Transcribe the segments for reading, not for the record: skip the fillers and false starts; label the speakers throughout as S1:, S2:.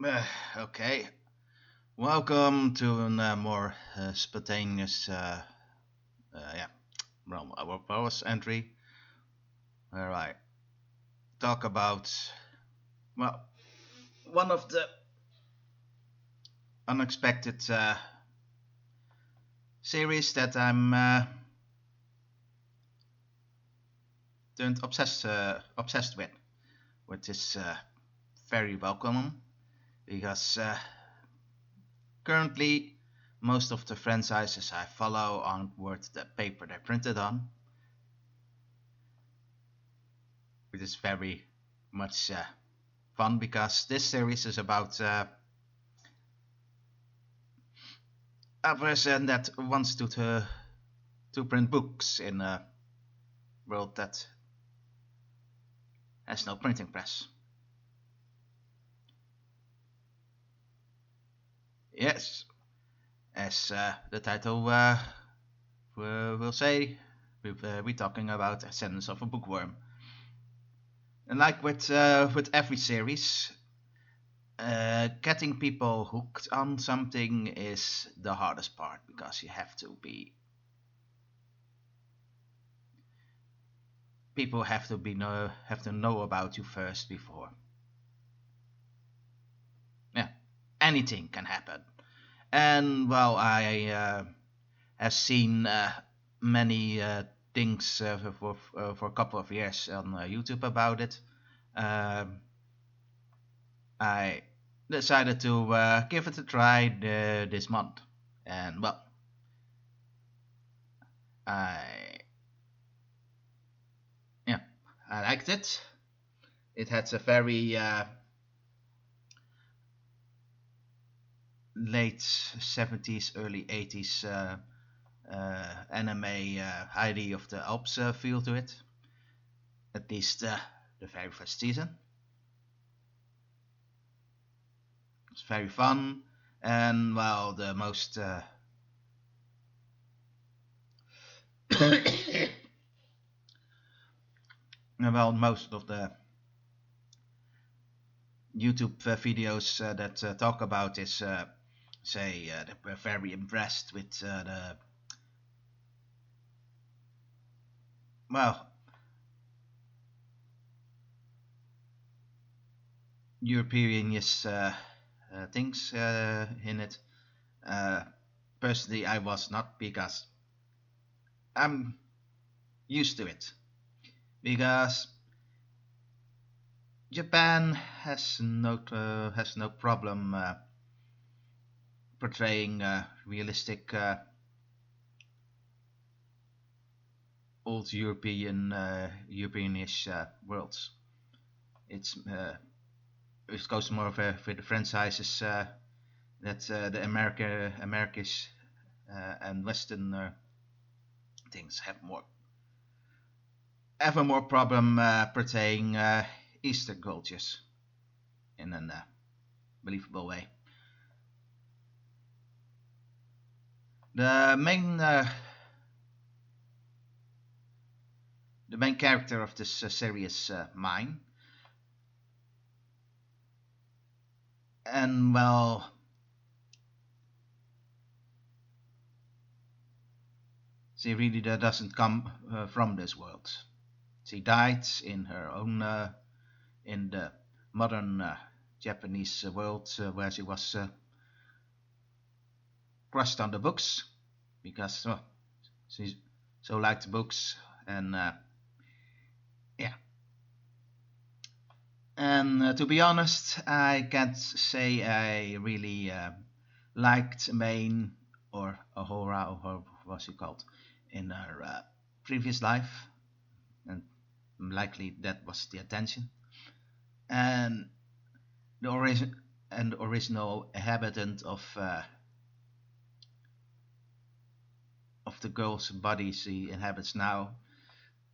S1: Uh, okay. Welcome to a more spontaneous, yeah, well, our powers entry, where I talk about, well, one of the unexpected series that I'm turned obsessed with, which is very welcome because currently most of the franchises I follow aren't worth the paper they're printed on, which is very much fun because this series is about a person that wants to print books in a world that has no printing press. Yes, as the title will say, we're talking about Ascendance of a Bookworm. And like with every series, getting people hooked on something is the hardest part because you have to be people have to know about you first before. Yeah, anything can happen. And well, I have seen many things for a couple of years on YouTube about it. Um, I decided to give it a try this month, and well, I yeah, I liked it. It had a very late 70s, early 80s anime Heidi of the Alps feel to it. At least the very first season. It's very fun, and well, the most well, most of the YouTube videos that talk about this say they were very impressed with the well European things in it. Uh, Personally, I was not because I'm used to it. Because Japan has no problem portraying realistic old Europeanish worlds. It's it goes more for the franchises that the Americas and Western things have a more problem portraying Eastern cultures in a believable way. The main the main character of this series is mine, and well, she really doesn't come from this world. She died in her own in the modern Japanese world where she was crushed on the books because well, she so liked books and yeah. And to be honest, I can't say I really liked Maine or Ahura or what's she called in her previous life, and likely that was the attention. And the original inhabitant of the girl's body she inhabits now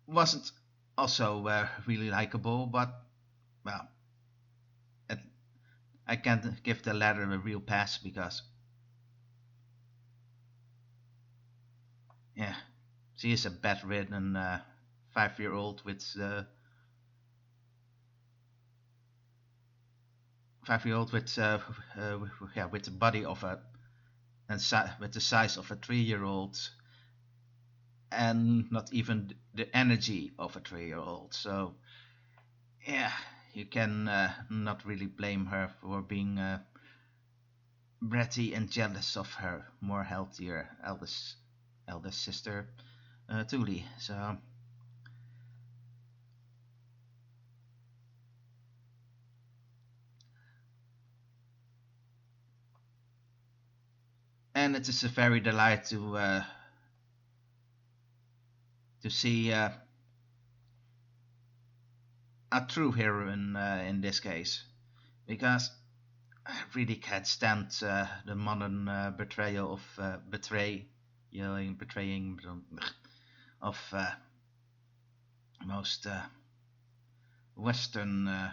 S1: wasn't also really likable, but well, it, I can't give the latter a real pass because yeah, she is a bedridden 5-year old with 5-year-old with yeah, with the body of a with the size of a 3-year-old, and not even the energy of a 3-year-old. So yeah, you can not really blame her for being bratty and jealous of her more healthier eldest sister, Tuli. So, and it is a very delight to see a true heroine in this case, because I really can't stand the modern betrayal of betraying of most Western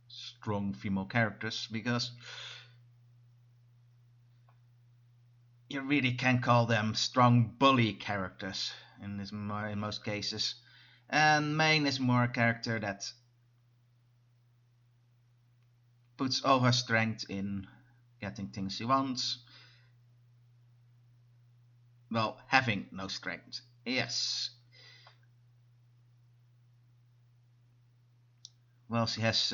S1: strong female characters, because you really can call them strong bully characters in most cases. And Maine is more a character that puts all her strength in getting things she wants. Well, having no strength. Yes. Well, she has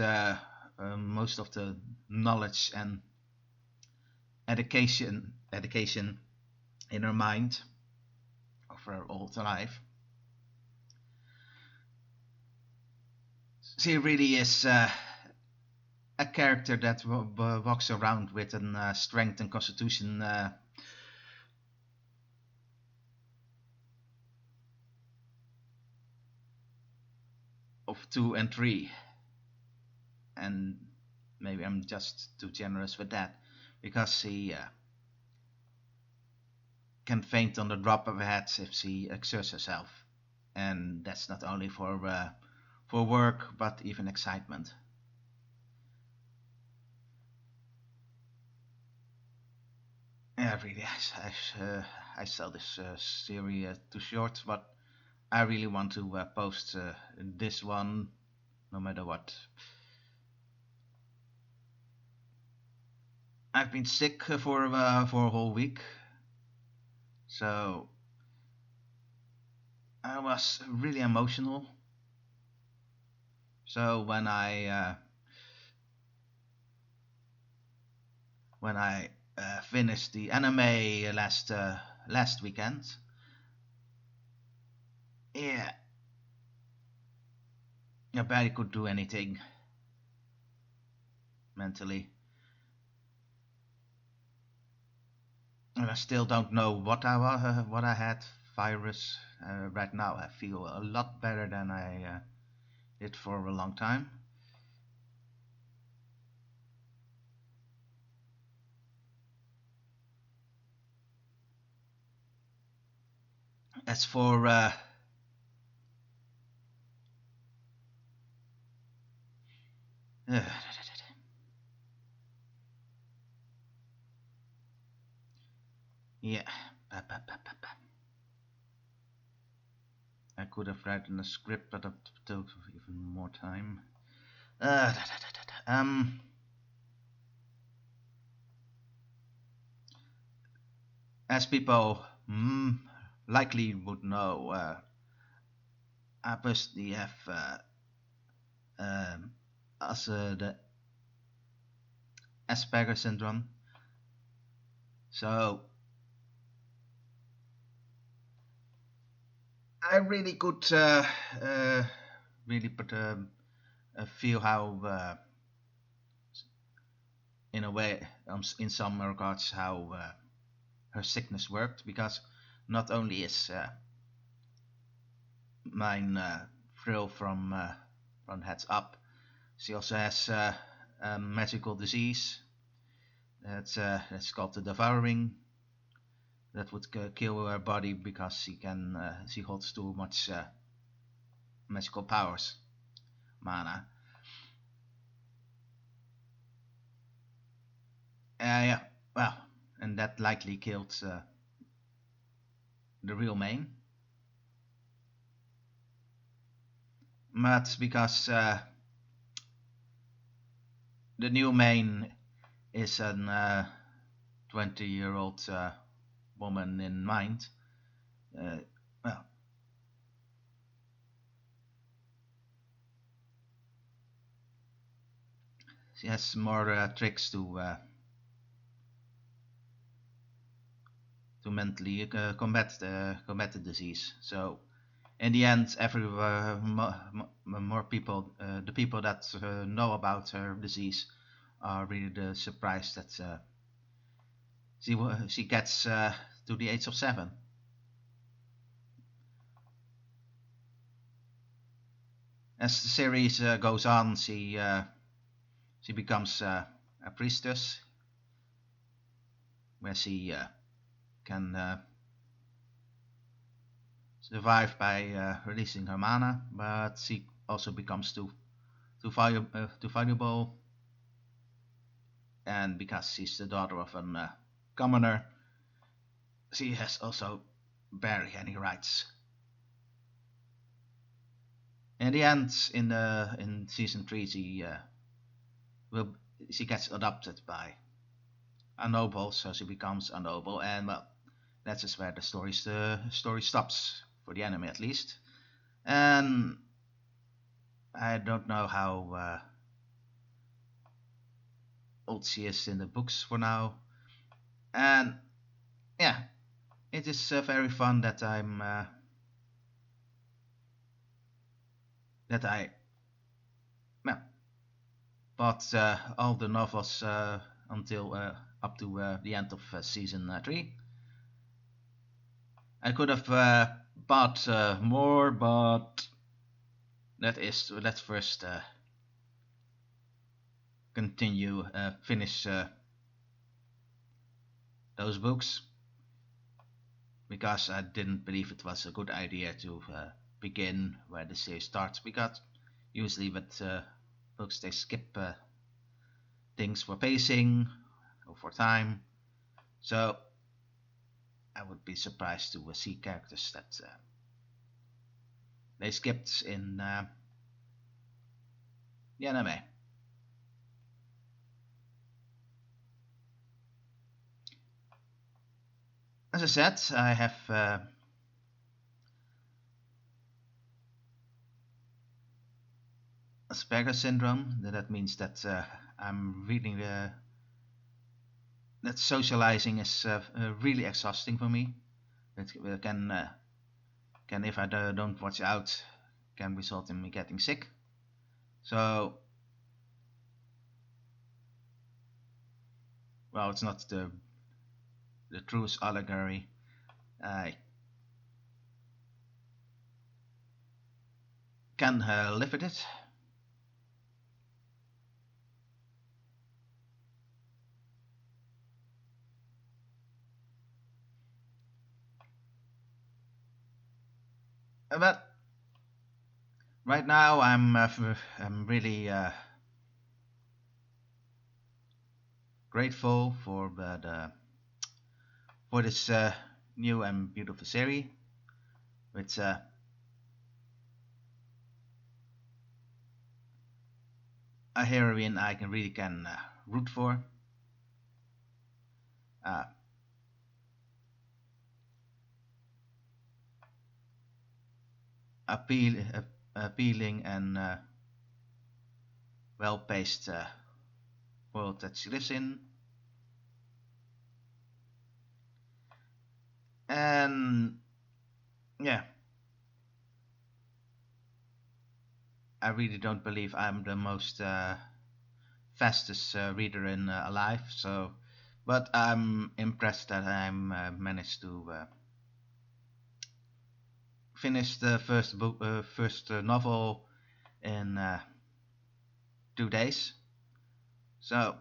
S1: most of the knowledge and education in her mind of her old life. She really is a character that walks around with a strength and constitution of 2 and 3, and maybe I'm just too generous with that, because she can faint on the drop of a hat if she exerts herself, and that's not only for work but even excitement. Yeah, really, I sell this series too short, but I really want to post this one no matter what. I've been sick for a whole week, so I was really emotional. So when I finished the anime last weekend, yeah, I barely could do anything mentally, and I still don't know what I had. Virus. Right now, I feel a lot better than I did for a long time. As for uh, yeah, I could have written a script, but it took even more time. Uh, um, as people likely would know, I personally have um, the Asperger syndrome. So I really could uh, really feel how, in a way, in some regards, how her sickness worked, because not only is mine frill from heads up, she also has a magical disease that's called the devouring, that would kill her body because she holds too much magical powers, mana. Yeah, well, and that likely killed the real main. But because the new main is an 20-year-old woman in mind. Uh, well, she has more tricks to mentally combat the disease. So in the end, more people, the people that know about her disease, are really surprised that she gets to the age of 7. As the series goes on, she becomes a priestess, where she can survive by releasing her mana, but she also becomes too valuable, and because she's the daughter of a commoner, she has also barely any rights. In the end, in season 3, will she gets adopted by a noble, so she becomes a noble, and well, that's just where the story stops for the anime at least. And I don't know how old she is in the books for now. And yeah, it is very fun that I well, bought all the novels until up to the end of season 3. I could have bought more, but let's first continue finish those books, because I didn't believe it was a good idea to begin where the series starts, because usually with books they skip things for pacing or for time. So I would be surprised to see characters that they skipped in the anime. As I said, I have Asperger syndrome. That means that I'm reading that socializing is really exhausting for me. It can, if I don't watch out, can result in me getting sick. So, well, it's not the truest allegory. I can live with it. But right now, I'm really grateful for this new and beautiful series with a heroine I can really root for, uh, appealing and well-paced world that she lives in, and yeah, I really don't believe I'm the most fastest reader in alive. So, but I'm impressed that I'm managed to finish the first novel in 2 days. So,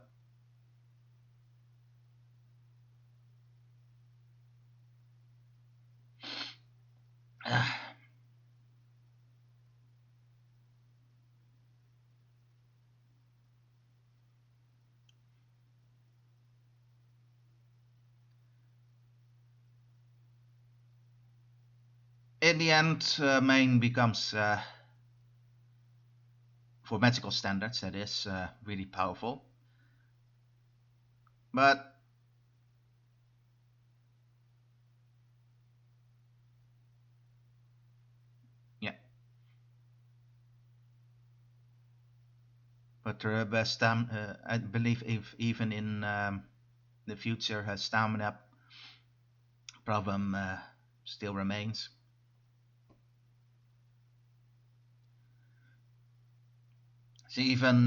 S1: in the end, Maine becomes for magical standards, that is really powerful. But yeah, but I believe if even in the future, her stamina problem still remains. She even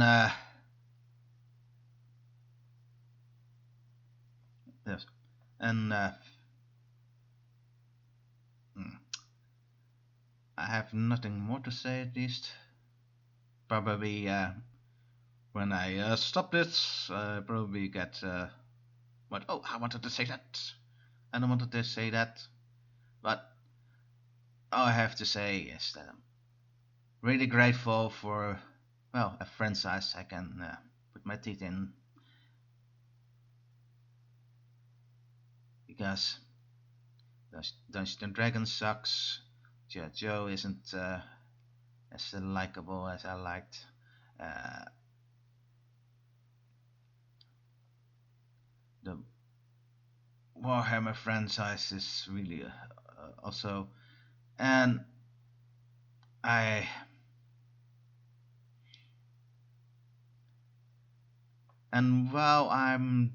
S1: yes, and hmm, I have nothing more to say at least. Probably when I stop this, probably get what? Oh, I wanted to say that, and I wanted to say that, but all I have to say is that I'm really grateful for well a franchise I can put my teeth in because Dungeons and Dragons sucks. Joe isn't as likable as I liked. Uh, the Warhammer franchise is really also, and I and while I'm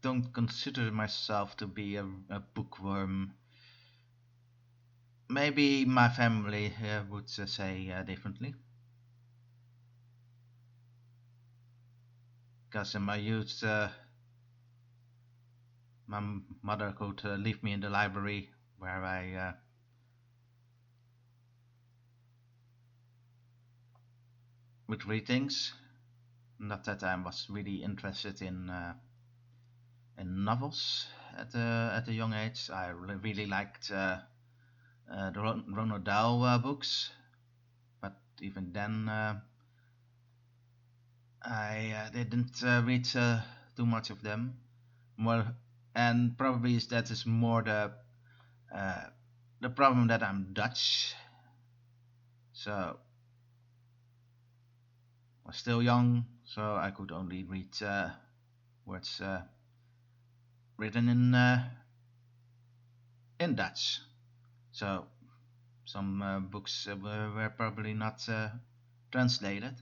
S1: don't consider myself to be a bookworm, maybe my family would say differently. Because in my youth, my mother could leave me in the library where I would read things. Not that I was really interested in novels at a young age. I really liked the Ronald Dahl books, but even then I didn't read too much of them. More, and probably that is more uh, the problem that I'm Dutch, so I was still young, so I could only read words written in Dutch. So some books were probably not translated.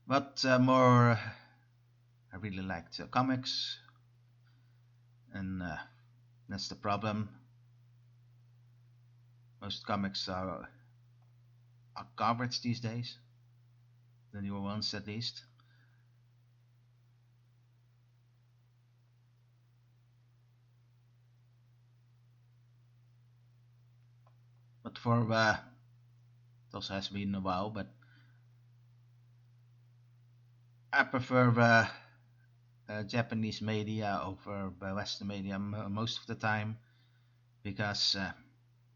S1: But more, I really liked comics, and that's the problem. Most comics are garbage these days, the newer ones at least. But for it also has been a while, but I prefer Japanese media over Western media most of the time because,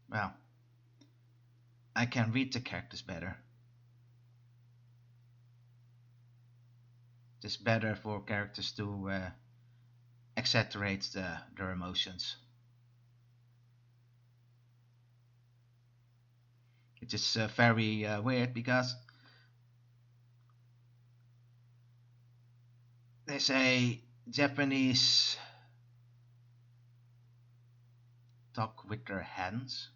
S1: well, I can read the characters better. It's better for characters to exaggerate their emotions. Which is very weird because they say Japanese talk with their hands.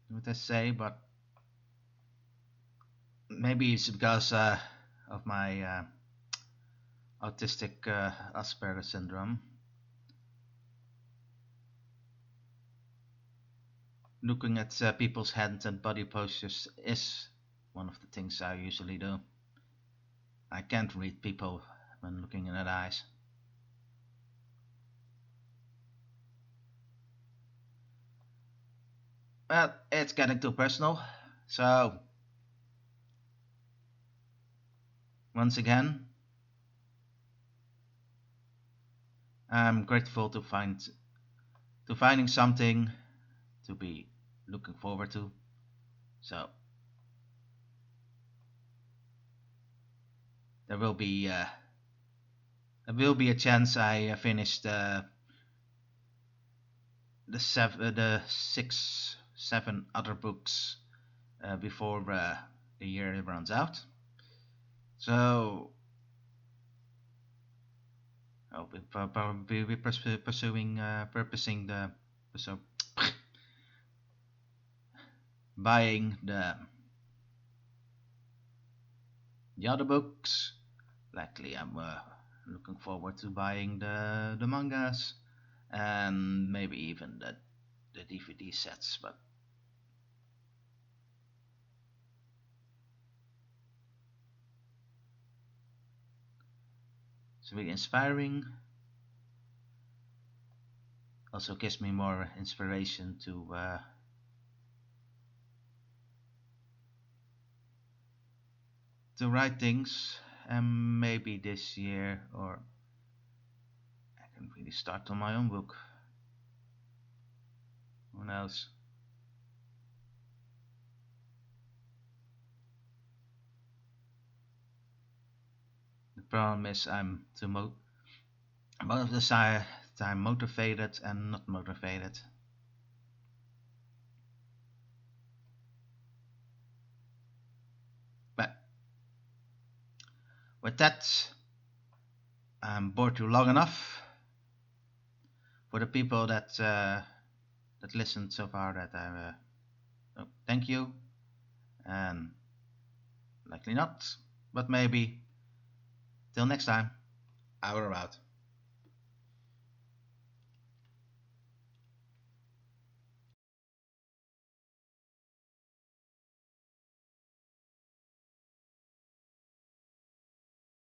S1: What they say, but maybe it's because of my autistic Asperger syndrome. Looking at people's hands and body postures is one of the things I usually do. I can't read people when looking in their eyes. But it's getting too personal. So once again, I'm grateful to finding something to be looking forward to. So there will be uh, there will be a chance I finish the 6, 7 other books before the year runs out. So I'll probably be pursuing purposing the so buying the other books. Likely, I'm looking forward to buying the mangas and maybe even the DVD sets. But it's really inspiring. Also gives me more inspiration to write things. And maybe this year, or I can really start on my own book. Who knows? The problem is I'm most of the time motivated and not motivated. But with that, I'm bored you long enough. For the people that listened so far, that I thank you, and likely not, but maybe till next time. Over out.